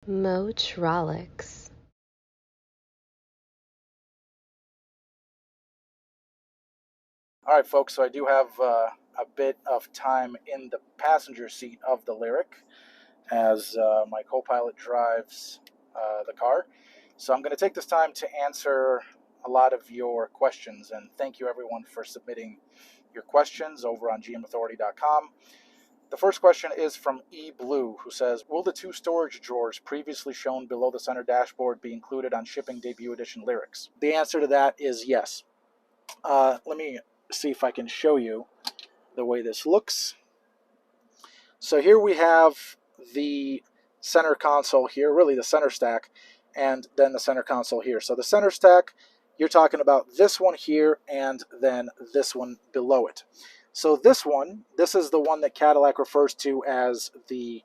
Motrolix. All right, folks, so I do have a bit of time in the passenger seat of the Lyriq as my co-pilot drives the car. So I'm going to take this time to answer a lot of your questions, and thank you everyone for submitting your questions over on gmauthority.com. The first question is from E Blue, who says, will the two storage drawers previously shown below the center dashboard be included on shipping debut edition Lyriqs? The answer to that is yes. Let me see if I can show you the way this looks. So here we have the center console here, really the center stack, and then the center console here. So the center stack, you're talking about this one here and then this one below it. So this is the one that Cadillac refers to as the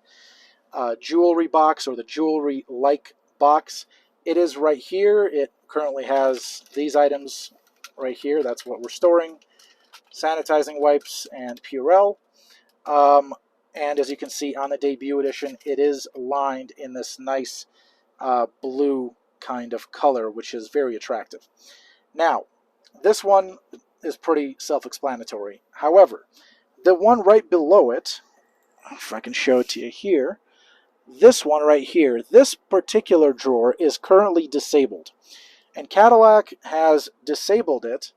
jewelry box or the jewelry-like box. It is right here. It currently has these items right here. That's what we're storing. Sanitizing wipes and Purell. And as you can see on the debut edition, it is lined in this nice blue kind of color, which is very attractive. Now, this one is pretty self-explanatory. However, the one right below it, if I can show it to you here, this one right here, this particular drawer is currently disabled. And Cadillac has disabled it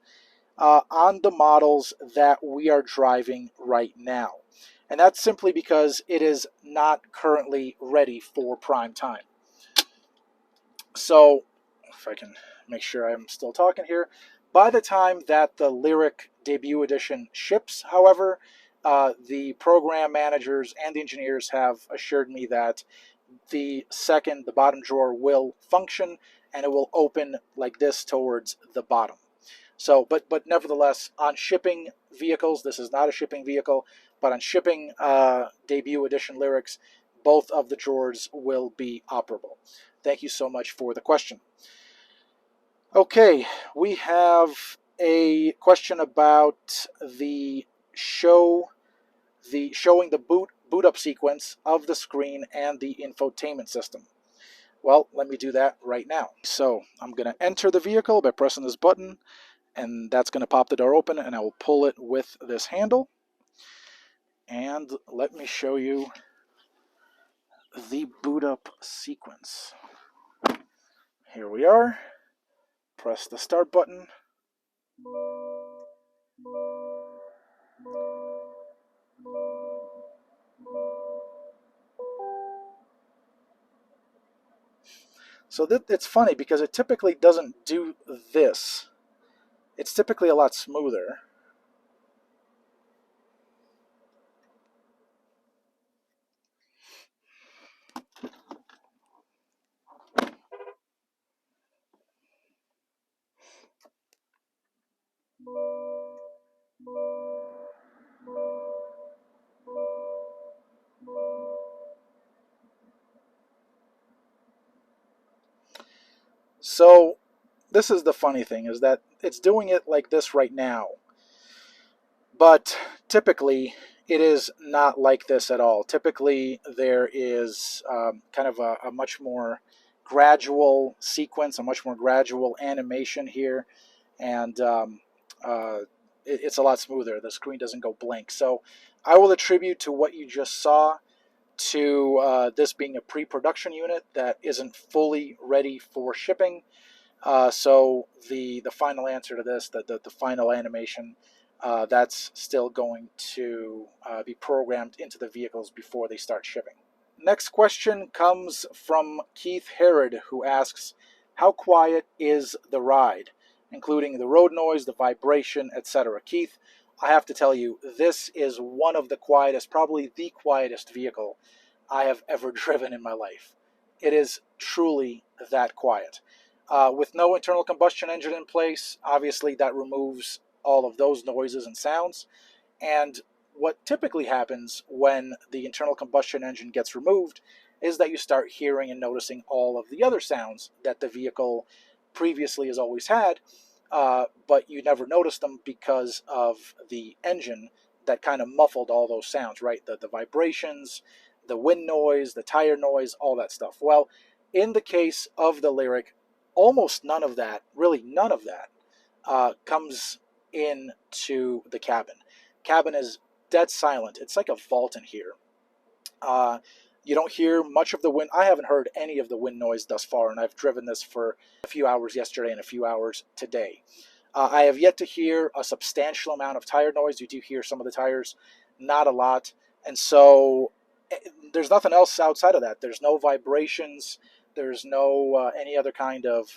on the models that we are driving right now. And that's simply because it is not currently ready for prime time. So, if I can make sure I'm still talking here, by the time that the Lyriq debut edition ships, however, the program managers and the engineers have assured me that the bottom drawer will function and it will open like this towards the bottom. So, but nevertheless, on shipping vehicles, this is not a shipping vehicle, but on shipping debut edition Lyriqs, both of the drawers will be operable. Thank you so much for the question. Okay, we have a question about showing the boot up sequence of the screen and the infotainment system. Well, let me do that right now. So I'm going to enter the vehicle by pressing this button, and that's going to pop the door open, and I will pull it with this handle. And let me show you the boot up sequence. Here we are. Press the start button. So it's funny because it typically doesn't do this. It's typically a lot smoother. So this is the funny thing, is that it's doing it like this right now. But typically, it is not like this at all. Typically, there is kind of a much more gradual sequence, a much more gradual animation here, and it's a lot smoother. The screen doesn't go blank. So I will attribute to what you just saw to this being a pre-production unit that isn't fully ready for shipping. So the final answer to this, the final animation, that's still going to be programmed into the vehicles before they start shipping. Next question comes from Keith Herod, who asks, how quiet is the ride, including the road noise, the vibration, etc.? Keith, I have to tell you, this is one of the quietest, probably the quietest vehicle I have ever driven in my life. It is truly that quiet. With no internal combustion engine in place, obviously that removes all of those noises and sounds. And what typically happens when the internal combustion engine gets removed is that you start hearing and noticing all of the other sounds that the vehicle previously has always had, but you never noticed them because of the engine that kind of muffled all those sounds, right? The vibrations, the wind noise, the tire noise, all that stuff. Well, in the case of the Lyriq, almost none of that, really none of that, comes into the cabin. Cabin is dead silent. It's like a vault in here. You don't hear much of the wind. I haven't heard any of the wind noise thus far, and I've driven this for a few hours yesterday and a few hours today. I have yet to hear a substantial amount of tire noise. You do hear some of the tires, not a lot. And so there's nothing else outside of that. There's no vibrations. There's no any other kind of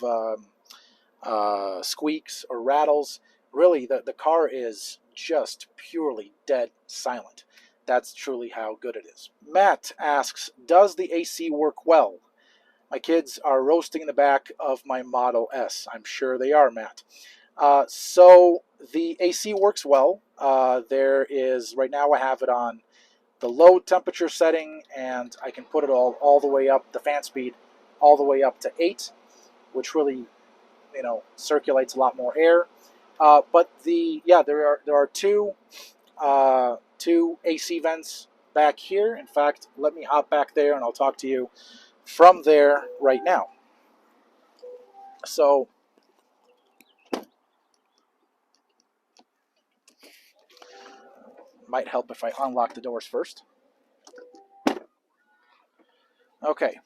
squeaks or rattles. Really, the car is just purely dead silent. That's truly how good it is. Matt asks, does the AC work well? My kids are roasting in the back of my Model S. I'm sure they are, Matt. So the AC works well. There is, right now I have it on the low temperature setting, and I can put it all the way up, the fan speed, all the way up to 8, which really, circulates a lot more air. But there are two AC vents back here. In fact, let me hop back there and I'll talk to you from there right now. So might help if I unlock the doors first. Okay,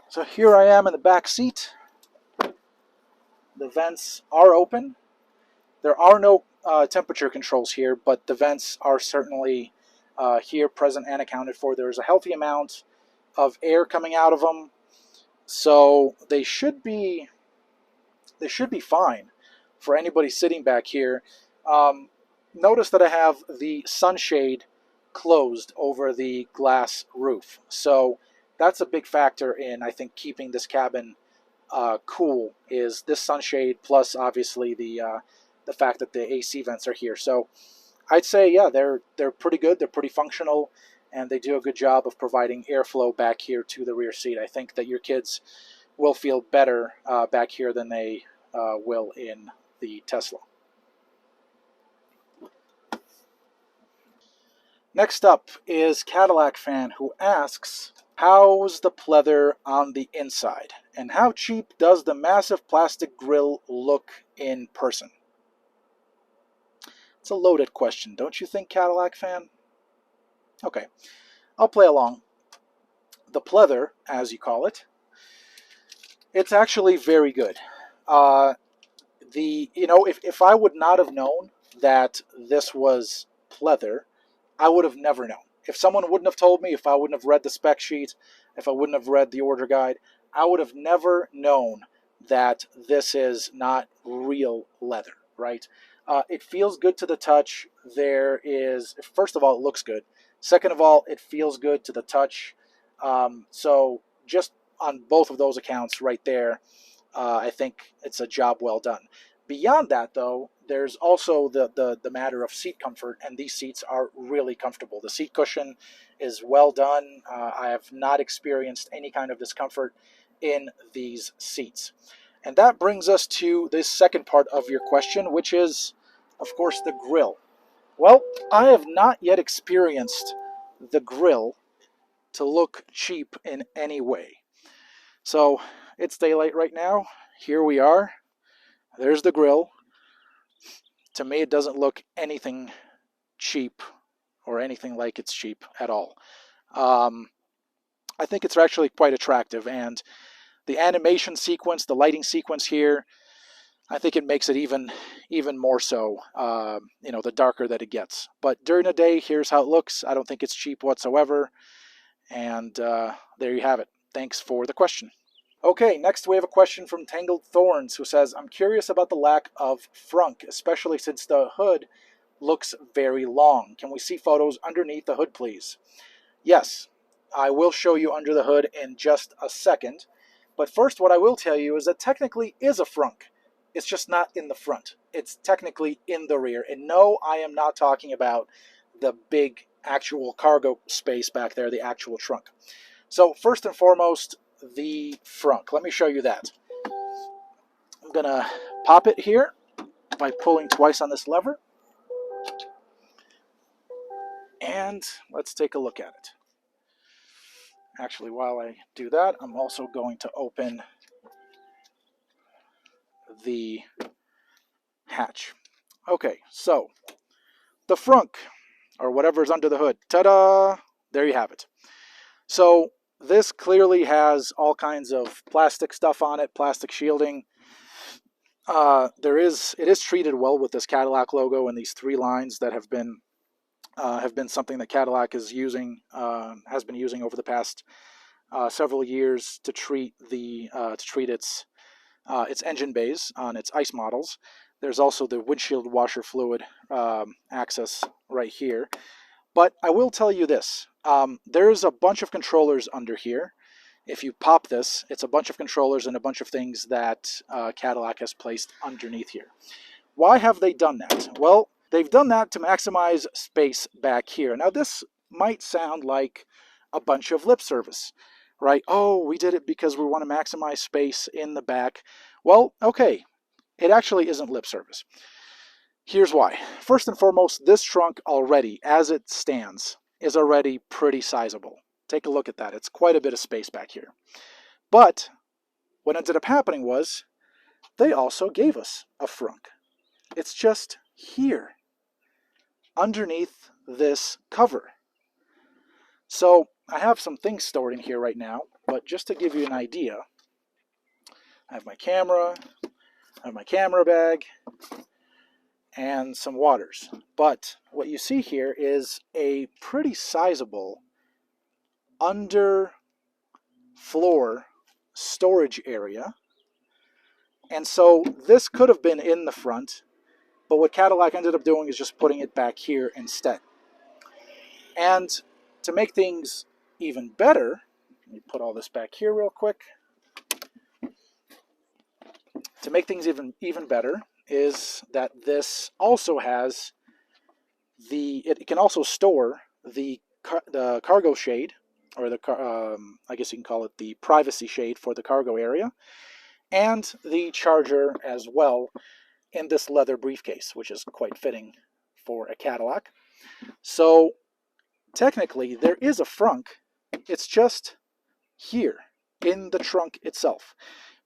so here I am in the back seat. The vents are open. There are no temperature controls here, but the vents are certainly here present and accounted for. There's a healthy amount of air coming out of them, so they should be fine for anybody sitting back here. Notice that I have the sunshade closed over the glass roof, so that's a big factor in, I think, keeping this cabin cool, is this sunshade plus obviously the fact that the AC vents are here. So I'd say, yeah, they're pretty good, they're pretty functional, and they do a good job of providing airflow back here to the rear seat. I think that your kids will feel better back here than they will in the Tesla. Next up is Cadillac fan, who asks, how's the pleather on the inside? And how cheap does the massive plastic grille look in person? It's a loaded question, don't you think, Cadillac fan? Okay, I'll play along. The pleather, as you call it, it's actually very good. If I would not have known that this was pleather, I would have never known. If someone wouldn't have told me, if I wouldn't have read the spec sheet, if I wouldn't have read the order guide, I would have never known that this is not real leather, right? It feels good to the touch. First of all, it looks good. Second of all, it feels good to the touch. So just on both of those accounts right there, I think it's a job well done. Beyond that, though, there's also the matter of seat comfort, and these seats are really comfortable. The seat cushion is well done. I have not experienced any kind of discomfort in these seats. And that brings us to this second part of your question, which is, of course, the grille. Well, I have not yet experienced the grille to look cheap in any way. So it's daylight right now. Here we are. There's the grille. To me, it doesn't look anything cheap or anything like it's cheap at all. I think it's actually quite attractive, and the animation sequence, the lighting sequence here, I think it makes it even more so, the darker that it gets. But during the day, here's how it looks. I don't think it's cheap whatsoever. And there you have it. Thanks for the question. Okay, next we have a question from Tangled Thorns, who says, I'm curious about the lack of frunk, especially since the hood looks very long. Can we see photos underneath the hood, please? Yes, I will show you under the hood in just a second. But first, what I will tell you is that technically is a frunk. It's just not in the front. It's technically in the rear. And no, I am not talking about the big actual cargo space back there, the actual trunk. So first and foremost, the frunk. Let me show you that. I'm going to pop it here by pulling twice on this lever. And let's take a look at it. Actually, while I do that, I'm also going to open the hatch. Okay, so the frunk, or whatever's under the hood. Ta-da! There you have it. So this clearly has all kinds of plastic stuff on it, plastic shielding. It is treated well with this Cadillac logo and these three lines that have been something that Cadillac is using, has been using over the past several years to treat its engine bays on its ICE models. There's also the windshield washer fluid access right here. But I will tell you this, there's a bunch of controllers under here. If you pop this, it's a bunch of controllers and a bunch of things that Cadillac has placed underneath here. Why have they done that? Well, they've done that to maximize space back here. Now, this might sound like a bunch of lip service, right? Oh, we did it because we want to maximize space in the back. Well, okay, it actually isn't lip service. Here's why. First and foremost, this trunk already, as it stands, is already pretty sizable. Take a look at that. It's quite a bit of space back here. But what ended up happening was they also gave us a frunk. It's just here, underneath this cover. So I have some things stored in here right now, but just to give you an idea, I have my camera, I have my camera bag, and some waters. But what you see here is a pretty sizable under floor storage area. And so this could have been in the front, but what Cadillac ended up doing is just putting it back here instead. And to make things even better, let me put all this back here real quick. To make things even better is that this also has it can also store the cargo shade, or I guess you can call it the privacy shade for the cargo area, and the charger as well in this leather briefcase, which is quite fitting for a Cadillac. So technically there is a frunk, it's just here in the trunk itself.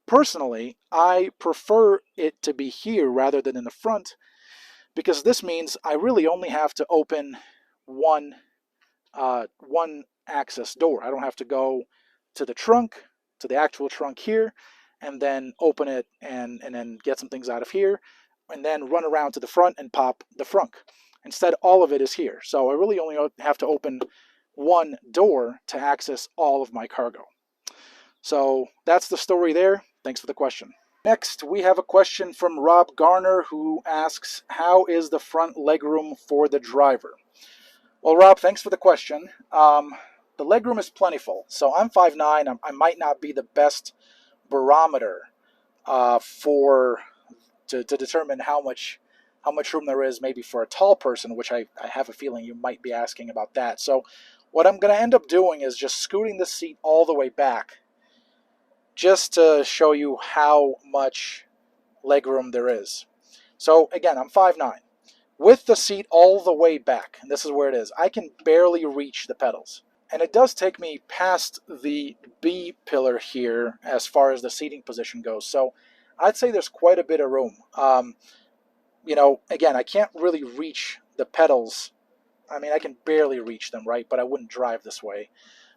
Personally, I prefer it to be here rather than in the front, because this means I really only have to open one access door. I don't have to go to the trunk, to the actual trunk here, and then open it and then get some things out of here, and then run around to the front and pop the frunk. Instead, all of it is here. So I really only have to open one door to access all of my cargo. So that's the story there. Thanks for the question. Next, we have a question from Rob Garner, who asks, how is the front legroom for the driver? Well, Rob, thanks for the question. The legroom is plentiful. So I'm 5'9". I might not be the best barometer to determine how much room there is maybe for a tall person, which I have a feeling you might be asking about that. So what I'm going to end up doing is just scooting the seat all the way back, just to show you how much legroom there is. So again, I'm 5'9". With the seat all the way back, and this is where it is, I can barely reach the pedals. And it does take me past the B pillar here as far as the seating position goes. So I'd say there's quite a bit of room. Again, I can't really reach the pedals. I mean, I can barely reach them, right? But I wouldn't drive this way.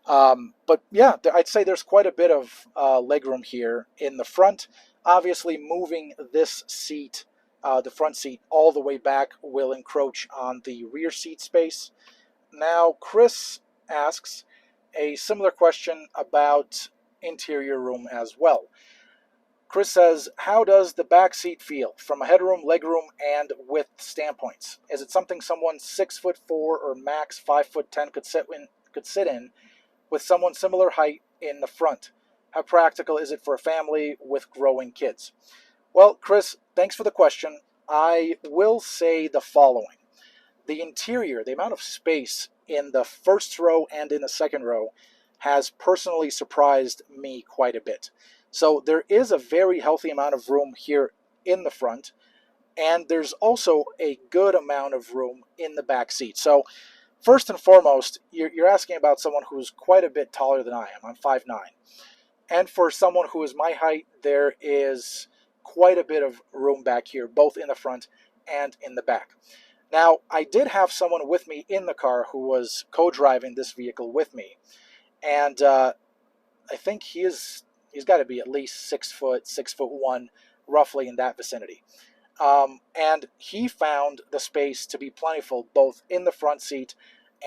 But yeah, I'd say there's quite a bit of legroom here in the front. Obviously, moving this seat, the front seat, all the way back will encroach on the rear seat space. Now, Chris asks a similar question about interior room as well. Chris says, how does the back seat feel from a headroom, legroom, and width standpoints? Is it something someone 6'4" or max 5'10" could sit in with someone similar height in the front? How practical is it for a family with growing kids? Well, Chris, thanks for the question. I will say the following. The interior, the amount of space in the first row and in the second row has personally surprised me quite a bit. So there is a very healthy amount of room here in the front, and there's also a good amount of room in the back seat. So first and foremost, you're asking about someone who's quite a bit taller than I am. I'm 5'9". And for someone who is my height, there is quite a bit of room back here, both in the front and in the back. Now, I did have someone with me in the car who was co-driving this vehicle with me. And I think he's got to be at least 6 foot, 6'1", roughly in that vicinity. And he found the space to be plentiful both in the front seat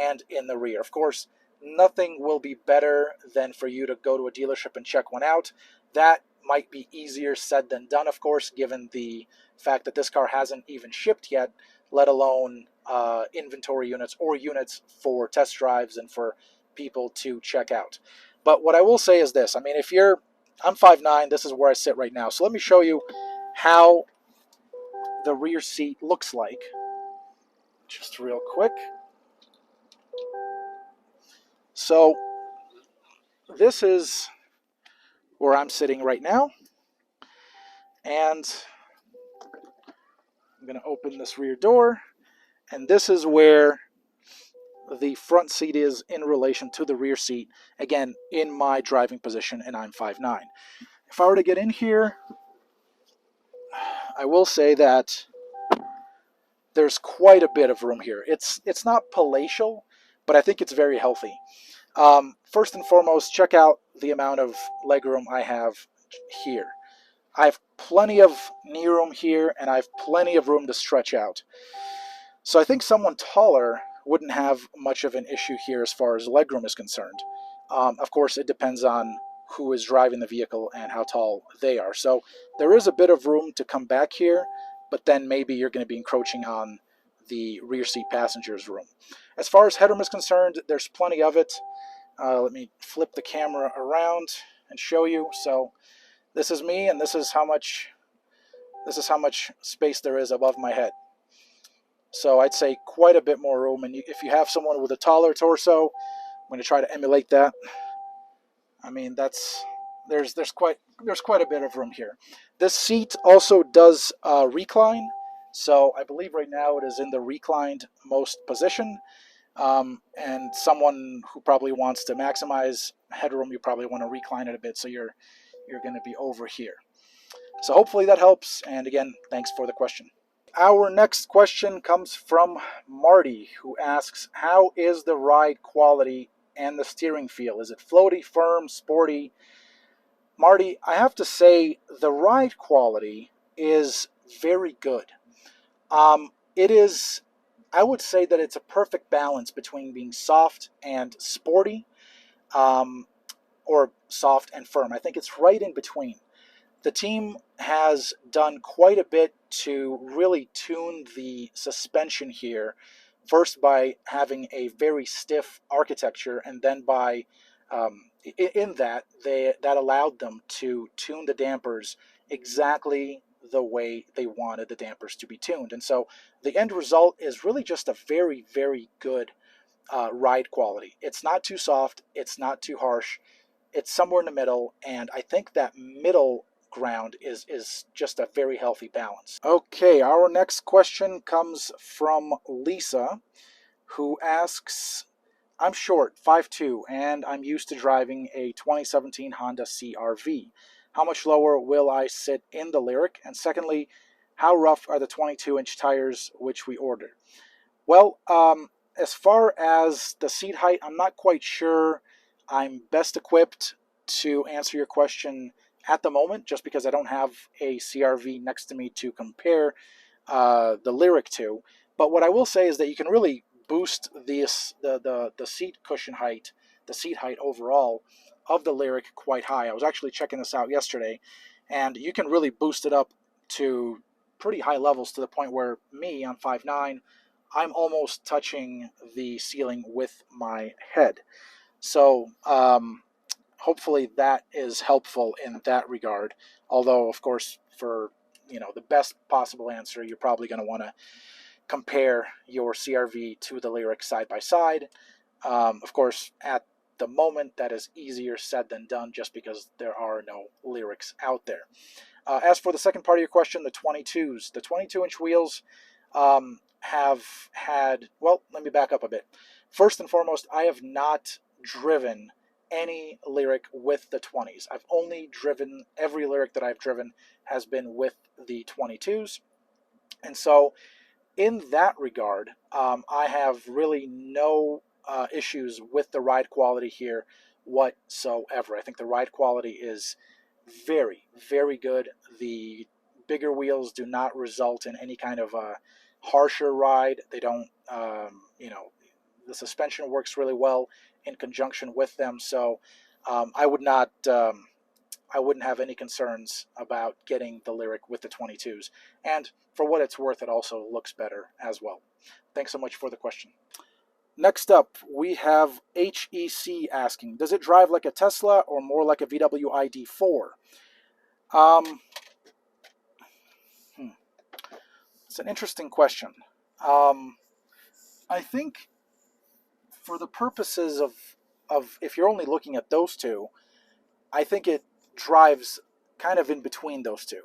and in the rear. Of course, nothing will be better than for you to go to a dealership and check one out. That might be easier said than done, of course, given the fact that this car hasn't even shipped yet, let alone inventory units or units for test drives and for people to check out. But what I will say is this. I mean, I'm 5'9", this is where I sit right now. So let me show you how the rear seat looks like, just real quick. So this is where I'm sitting right now, and I'm going to open this rear door, and this is where the front seat is in relation to the rear seat, again, in my driving position, and I'm 5'9". If I were to get in here, I will say that there's quite a bit of room here. It's not palatial, but I think it's very healthy. First and foremost, check out the amount of legroom I have here. I have plenty of knee room here, and I have plenty of room to stretch out. So I think someone taller wouldn't have much of an issue here as far as legroom is concerned. Of course, it depends on who is driving the vehicle and how tall they are. So there is a bit of room to come back here, but then maybe you're going to be encroaching on the rear seat passenger's room. As far as headroom is concerned, there's plenty of it. Let me flip the camera around and show you. So this is me, and this is how much space there is above my head. So I'd say quite a bit more room. And if you have someone with a taller torso, I'm going to try to emulate that. I mean, there's quite a bit of room here. This seat also does recline. So I believe right now it is in the reclined most position. And someone who probably wants to maximize headroom, you probably want to recline it a bit, so you're going to be over here. So hopefully that helps, and again, thanks for the question. Our next question comes from Marty, who asks, how is the ride quality and the steering feel? Is it floaty, firm, sporty? Marty, I have to say the ride quality is very good. It is, I would say that it's a perfect balance between being soft and sporty, or soft and firm. I think it's right in between. The team has done quite a bit to really tune the suspension here, first by having a very stiff architecture, and then by in that that allowed them to tune the dampers exactly the way they wanted the dampers to be tuned. And so the end result is really just a very, very good ride quality. It's not too soft, it's not too harsh, it's somewhere in the middle, and I think that middle ground is just a very healthy balance. Okay, our next question comes from Lisa, who asks, I'm short, 5'2", and I'm used to driving a 2017 Honda CR-V. How much lower will I sit in the Lyriq? And secondly, how rough are the 22-inch tires which we ordered? Well, as far as the seat height, I'm not quite sure I'm best equipped to answer your question at the moment, just because I don't have a CR-V next to me to compare the Lyriq to. But what I will say is that you can really boost the seat cushion height, the seat height overall of the Lyriq quite high. I was actually checking this out yesterday, and you can really boost it up to pretty high levels, to the point where I'm 5'9", I'm almost touching the ceiling with my head. So hopefully that is helpful in that regard. Although, of course, for the best possible answer, you're probably going to want to compare your CR-V to the Lyriq side by side. Of course, at the moment, that is easier said than done, just because there are no Lyriqs out there. As for the second part of your question, the 22s, the 22-inch wheels have had, well, let me back up a bit. First and foremost, I have not driven any Lyriq with the 20s. I've only driven, every Lyriq that I've driven has been with the 22s. And so in that regard, I have really no issues with the ride quality here whatsoever. I think the ride quality is very, very good. The bigger wheels do not result in any kind of a harsher ride. They don't, the suspension works really well in conjunction with them. So I would not. I wouldn't have any concerns about getting the Lyriq with the 22s. And for what it's worth, it also looks better as well. Thanks so much for the question. Next up, we have HEC asking, does it drive like a Tesla or more like a VW ID4? It's an interesting question. I think for the purposes of if you're only looking at those two, I think it drives kind of in between those two.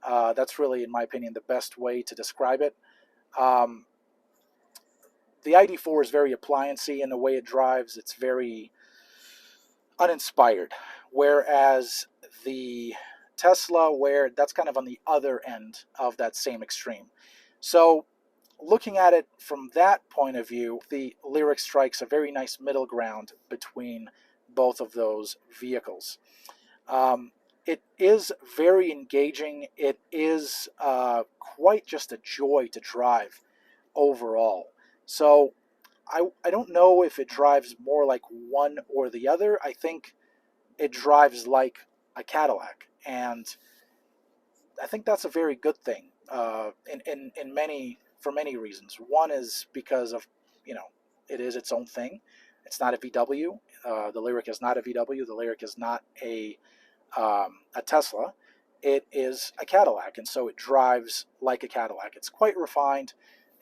That's really, in my opinion, the best way to describe it. The ID4 is very appliancey in the way it drives. It's very uninspired. Whereas the Tesla, where that's kind of on the other end of that same extreme. So looking at it from that point of view, the Lyriq strikes a very nice middle ground between both of those vehicles. It is very engaging. It is quite just a joy to drive overall. So I don't know if it drives more like one or the other. I think it drives like a Cadillac, and I think that's a very good thing for many reasons. One is because of, it is its own thing. It's not a VW. The Lyriq is not a VW. The Lyriq is not a Tesla. It is a Cadillac, and so it drives like a Cadillac. It's quite refined.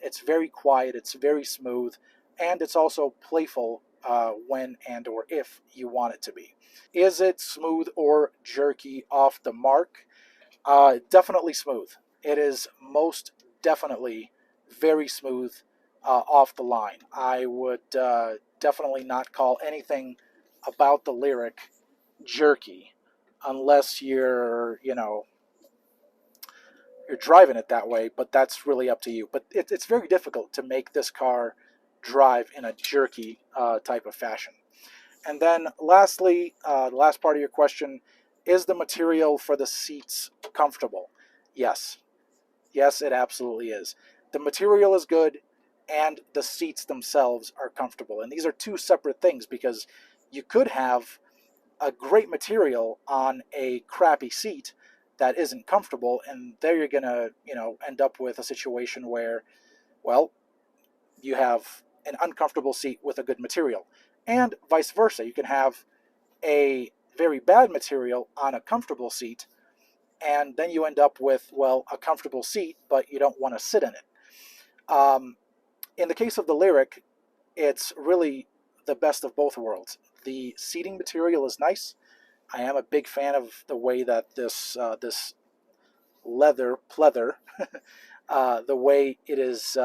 It's very quiet. It's very smooth, and it's also playful when and or if you want it to be. Is it smooth or jerky off the mark? Definitely smooth. It is most definitely very smooth off the line. I would definitely not call anything about the Lyriq jerky unless you're driving it that way, but that's really up to you. But it's very difficult to make this car drive in a jerky type of fashion. And then lastly, the last part of your question, is the material for the seats comfortable? Yes. Yes, it absolutely is. The material is good, and the seats themselves are comfortable. And these are two separate things, because you could have a great material on a crappy seat that isn't comfortable, and there you're going to, end up with a situation where, well, you have an uncomfortable seat with a good material. And vice versa. You can have a very bad material on a comfortable seat, and then you end up with, well, a comfortable seat, but you don't want to sit in it. In the case of the Lyriq, it's really the best of both worlds. The seating material is nice. I am a big fan of the way that this leather pleather, the way it is,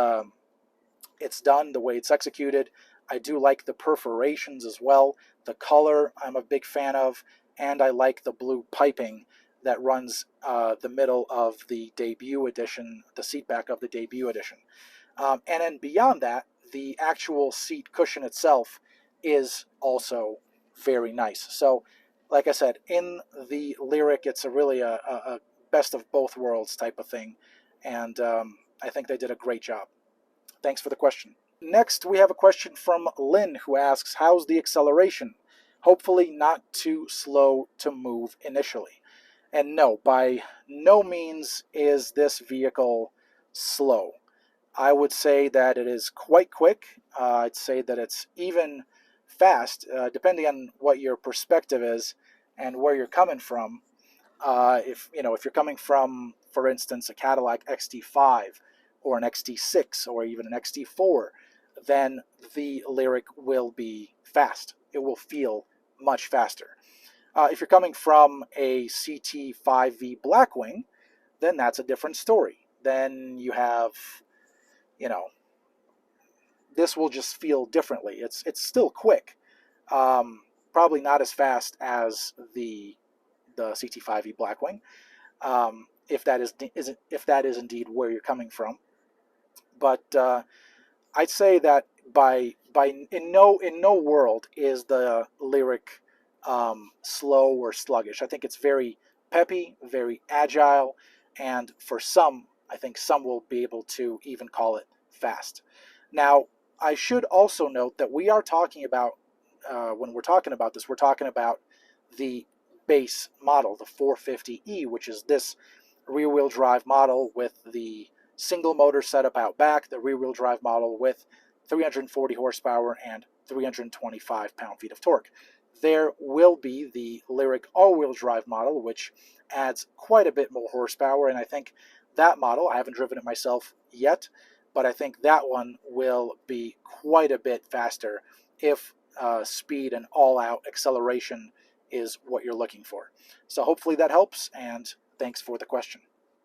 it's done, the way it's executed. I do like the perforations as well. The color I'm a big fan of, and I like the blue piping that runs the middle of the debut edition, the seat back of the debut edition. And then beyond that, the actual seat cushion itself is also very nice. So, like I said, in the Lyriq, it's really a best of both worlds type of thing. And I think they did a great job. Thanks for the question. Next, we have a question from Lynn, who asks, how's the acceleration? Hopefully not too slow to move initially. And no, by no means is this vehicle slow. I would say that it is quite quick. I'd say that it's even fast, depending on what your perspective is and where you're coming from. If you're coming from, for instance, a Cadillac XT5 or an XT6 or even an XT4, then the Lyriq will be fast. It will feel much faster. If you're coming from a CT5V Blackwing, then that's a different story. Then you have, this will just feel differently. It's still quick, probably not as fast as the CT5e Blackwing, if that is indeed where you're coming from. But I'd say that in no world is the Lyriq slow or sluggish. I think it's very peppy, very agile, and for some, I think some will be able to even call it fast. Now, I should also note that we are talking about, when we're talking about this, we're talking about the base model, the 450E, which is this rear-wheel drive model with the single motor setup out back, the rear-wheel drive model with 340 horsepower and 325 pound-feet of torque. There will be the Lyriq all-wheel drive model, which adds quite a bit more horsepower, and I think that model, I haven't driven it myself yet, but I think that one will be quite a bit faster if speed and all-out acceleration is what you're looking for. So hopefully that helps, and thanks for the question.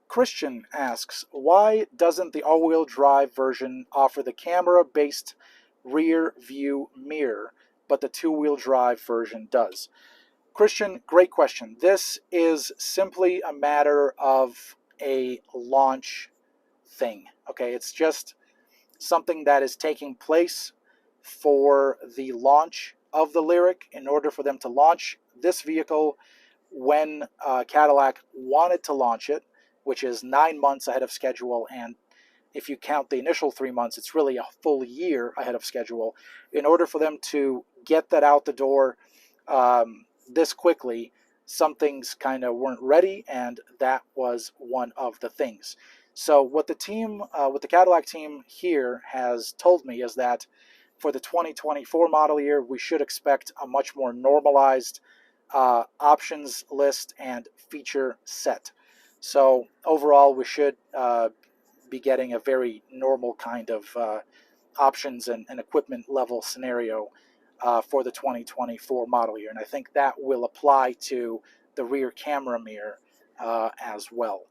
Christian asks, why doesn't the all-wheel drive version offer the camera-based rear view mirror, but the two-wheel drive version does? Christian, great question. This is simply a matter of a launch thing. Okay, it's just something that is taking place for the launch of the Lyriq. In order for them to launch this vehicle when Cadillac wanted to launch it, which is 9 months ahead of schedule, and if you count the initial 3 months, it's really a full year ahead of schedule. In order for them to get that out the door this quickly, some things kind of weren't ready, and that was one of the things. So what the Cadillac team here has told me is that for the 2024 model year, we should expect a much more normalized options list and feature set. So overall, we should be getting a very normal kind of options and equipment level scenario for the 2024 model year. And I think that will apply to the rear camera mirror as well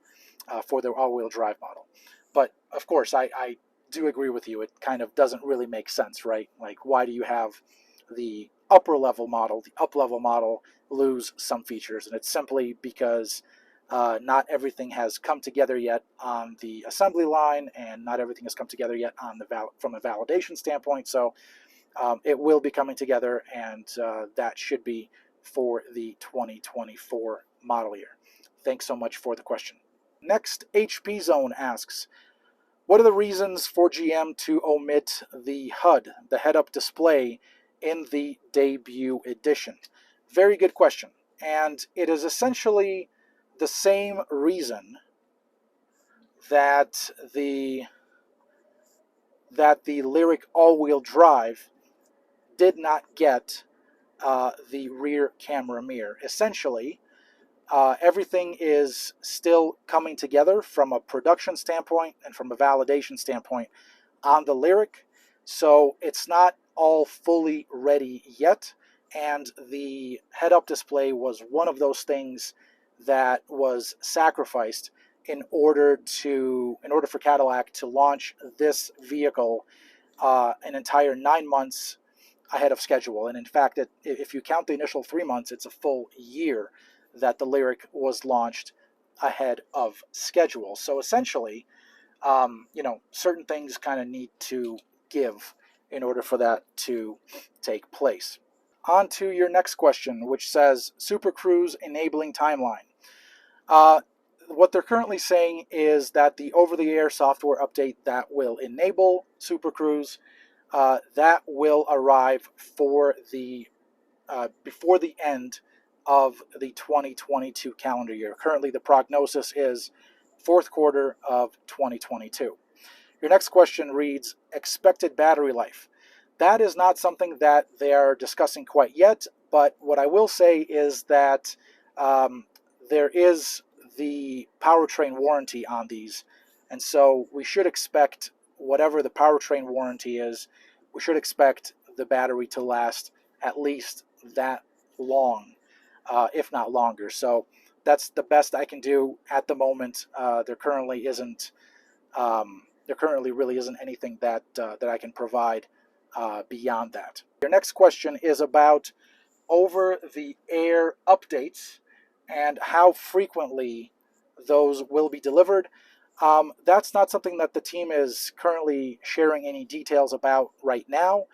for the all-wheel drive model. But of course, I do agree with you. It kind of doesn't really make sense, right? Like, why do you have the up-level model lose some features? And it's simply because not everything has come together yet on the assembly line, and not everything has come together yet on from a validation standpoint. So it will be coming together, and that should be for the 2024 model year. Thanks so much for the question. Next, HP Zone asks, what are the reasons for GM to omit the HUD, the head-up display, in the debut edition? Very good question. And it is essentially the same reason that the Lyriq all-wheel drive did not get the rear camera mirror. Essentially, everything is still coming together from a production standpoint and from a validation standpoint on the Lyriq. So it's not all fully ready yet, and the head-up display was one of those things that was sacrificed in order for Cadillac to launch this vehicle an entire 9 months ahead of schedule. And in fact, if you count the initial 3 months, it's a full year that the Lyriq was launched ahead of schedule. So essentially, certain things kind of need to give in order for that to take place. On to your next question, which says Super Cruise enabling timeline. What they're currently saying is that the over-the-air software update that will enable Super Cruise, that will arrive for before the end of the 2022 calendar year. Currently, the prognosis is fourth quarter of 2022. Your next question reads, expected battery life. That is not something that they are discussing quite yet, but what I will say is that there is the powertrain warranty on these, and so we should expect, whatever the powertrain warranty is, we should expect the battery to last at least that long, if not longer. So that's the best I can do at the moment. There currently isn't there currently really isn't anything that I can provide beyond that. Your next question is about over-the-air updates and how frequently those will be delivered. That's not something that the team is currently sharing any details about right now.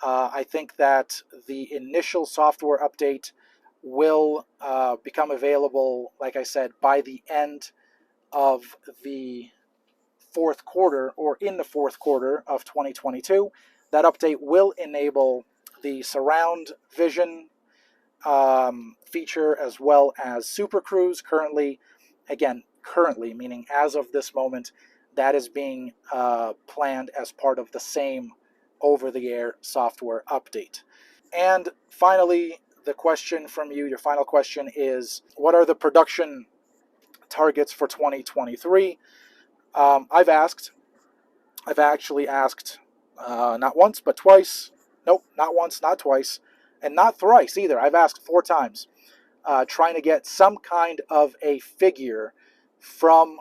I think that the initial software update will become available, like I said, by the end of the fourth quarter or in the fourth quarter of 2022. That update will enable the surround vision feature as well as Super Cruise. Currently meaning as of this moment, that is being planned as part of the same over-the-air software update. And finally, the question from you, your final question is, what are the production targets for 2023? I've actually asked not once, but twice. Nope, not once, not twice, and not thrice either. I've asked 4 times, trying to get some kind of a figure from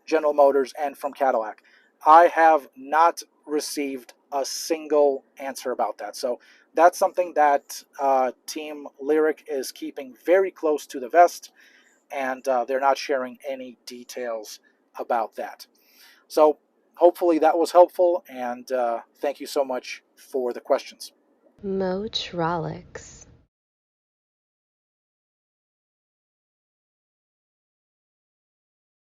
General Motors and from Cadillac. I have not received a single answer about that. So that's something that Team Lyriq is keeping very close to the vest, and they're not sharing any details about that. So hopefully that was helpful, and thank you so much for the questions. Motrolix.